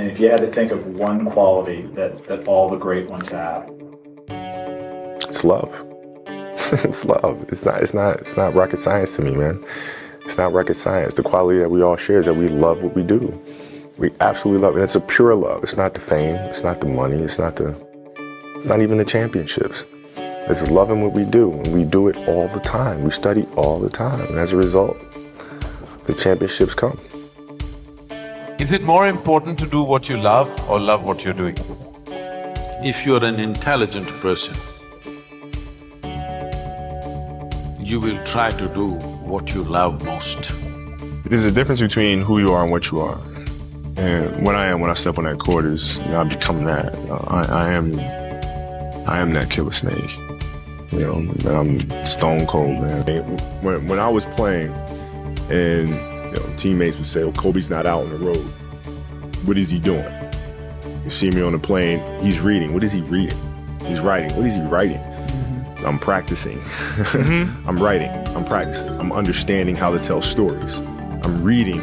And if you had to think of one quality that all the great ones have, it's love. It's love. It's not rocket science to me, man. It's not rocket science. The quality that we all share is that we love what we do. We absolutely love it. And it's a pure love. It's not the fame. It's not the money. It's not even the championships. It's loving what we do. And we do it all the time. We study all the time. And as a result, the championships come. Is it more important to do what you love or love what you're doing? If you're an intelligent person, you will try to do what you love most. There's a difference between who you are and what you are. And what I am when I step on that court is, I become that. I am that killer snake. And I'm stone cold, man. When I was playing and teammates would say, oh, Kobe's not out on the road. What is he doing? You see me on the plane, he's reading. What is he reading? He's writing. What is he writing? I'm practicing. I'm writing. I'm practicing. I'm understanding how to tell stories. I'm reading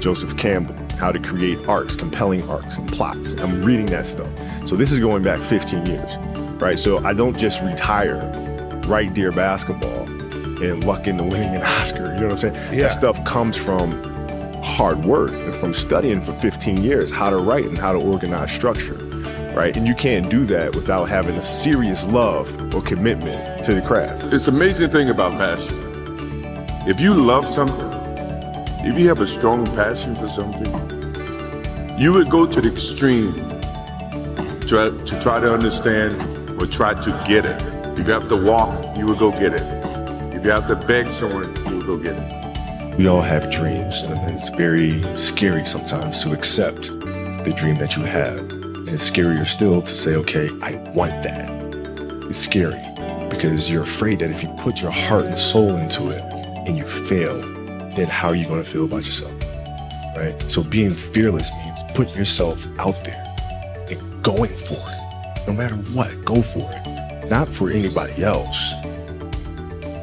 Joseph Campbell, how to create arcs, compelling arcs and plots. I'm reading that stuff. So this is going back 15 years, right? So I don't just retire, right dear basketball, and luck into winning an Oscar, you know what I'm saying? Yeah. That stuff comes from hard work and from studying for 15 years how to write and how to organize structure, right? And you can't do that without having a serious love or commitment to the craft. It's an amazing thing about passion. If you love something, if you have a strong passion for something, you would go to the extreme to try to understand or try to get it. If you have to walk, you would go get it. If you have to beg someone, you will go get it. We all have dreams, and it's very scary sometimes to accept the dream that you have. And it's scarier still to say, okay, I want that. It's scary because you're afraid that if you put your heart and soul into it and you fail, then how are you going to feel about yourself, right? So being fearless means putting yourself out there and going for it. No matter what, go for it. Not for anybody else,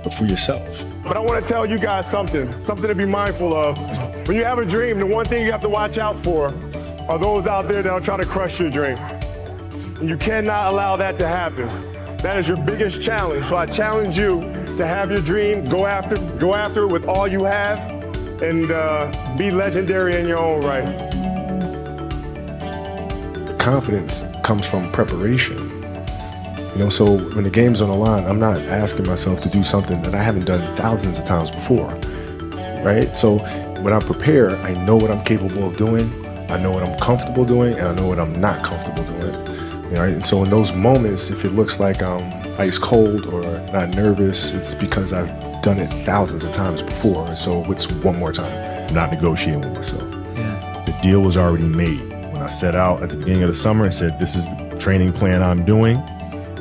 but for yourself. But I want to tell you guys something to be mindful of. When you have a dream, the one thing you have to watch out for are those out there that are trying to crush your dream. And you cannot allow that to happen. That is your biggest challenge. So I challenge you to have your dream, go after it with all you have, and be legendary in your own right. Confidence comes from preparation. So when the game's on the line, I'm not asking myself to do something that I haven't done thousands of times before, right? So when I prepare, I know what I'm capable of doing, I know what I'm comfortable doing, and I know what I'm not comfortable doing, right? And so in those moments, if it looks like I'm ice cold or not nervous, it's because I've done it thousands of times before. And so it's one more time. I'm not negotiating with myself. Yeah. The deal was already made. When I set out at the beginning of the summer and said, this is the training plan I'm doing,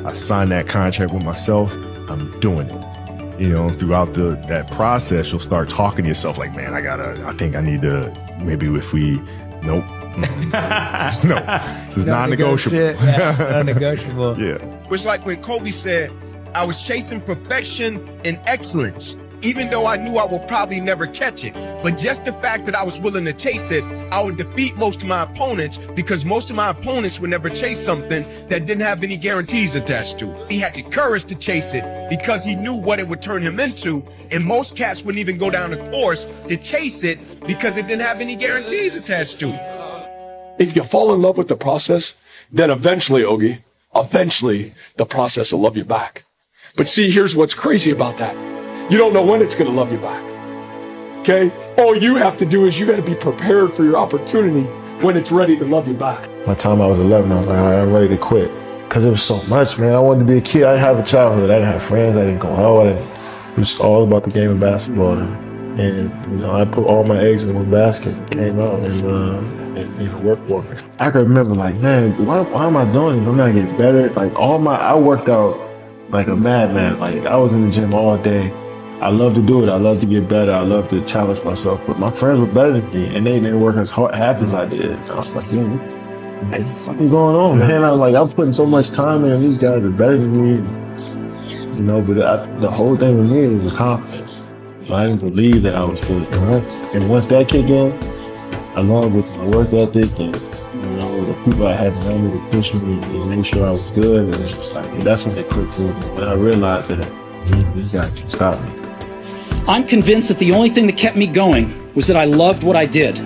I signed that contract with myself. I'm doing it. Throughout that process, you'll start talking to yourself like, man, I think I need to, maybe if we, nope. No, this is non-negotiable. Yeah, non-negotiable. Yeah. It's like when Kobe said, I was chasing perfection and excellence, even though I knew I would probably never catch it. But just the fact that I was willing to chase it, I would defeat most of my opponents because most of my opponents would never chase something that didn't have any guarantees attached to it. He had the courage to chase it because he knew what it would turn him into. And most cats wouldn't even go down the course to chase it because it didn't have any guarantees attached to it. If you fall in love with the process, then eventually, Ogie, the process will love you back. But see, here's what's crazy about that. You don't know when it's going to love you back. Okay? All you have to do is you got to be prepared for your opportunity when it's ready to love you back. By the time I was 11, I was like, all right, I'm ready to quit. Because it was so much, man. I wanted to be a kid. I didn't have a childhood. I didn't have friends. I didn't go out. It was all about the game of basketball. And I put all my eggs in one basket, came out, and worked for it. I can remember, like, man, why am I doing this? I'm not getting better. Like, I worked out like a madman. Like, I was in the gym all day. I love to do it. I love to get better. I love to challenge myself. But my friends were better than me, and they didn't work as hard, half as I did. And I was like, what's going on, man? I was like, I'm putting so much time in, and these guys are better than me. But the whole thing with me was confidence. So I didn't believe that I was good. And once that kicked in, along with the work ethic and, the people I had around me to push me and make sure I was good. And it's just like, that's when it clicked for me. When I realized that this guy can stop me. I'm convinced that the only thing that kept me going was that I loved what I did.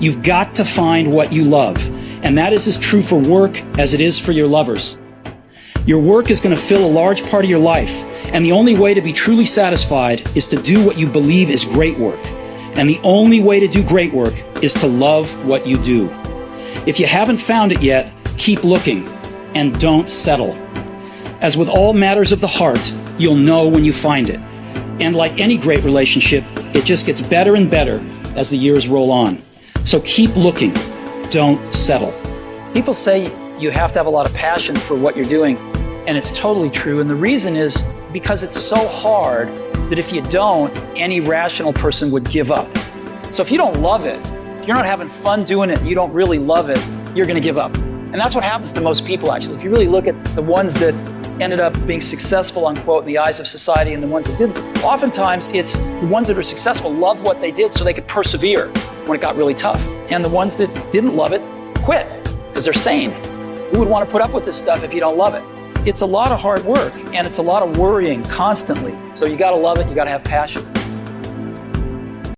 You've got to find what you love. And that is as true for work as it is for your lovers. Your work is going to fill a large part of your life. And the only way to be truly satisfied is to do what you believe is great work. And the only way to do great work is to love what you do. If you haven't found it yet, keep looking and don't settle. As with all matters of the heart, you'll know when you find it. And like any great relationship, it just gets better and better as the years roll on. So keep looking. Don't settle. People say you have to have a lot of passion for what you're doing, and it's totally true. And the reason is because it's so hard that if you don't, any rational person would give up. So if you don't love it, if you're not having fun doing it, and you don't really love it, you're going to give up. And that's what happens to most people, actually. If you really look at the ones that ended up being successful, unquote, in the eyes of society and the ones that didn't, oftentimes it's the ones that are successful loved what they did so they could persevere when it got really tough. And the ones that didn't love it quit because they're sane. Who would want to put up with this stuff if you don't love it? It's a lot of hard work and it's a lot of worrying constantly. So you got to love it, you got to have passion.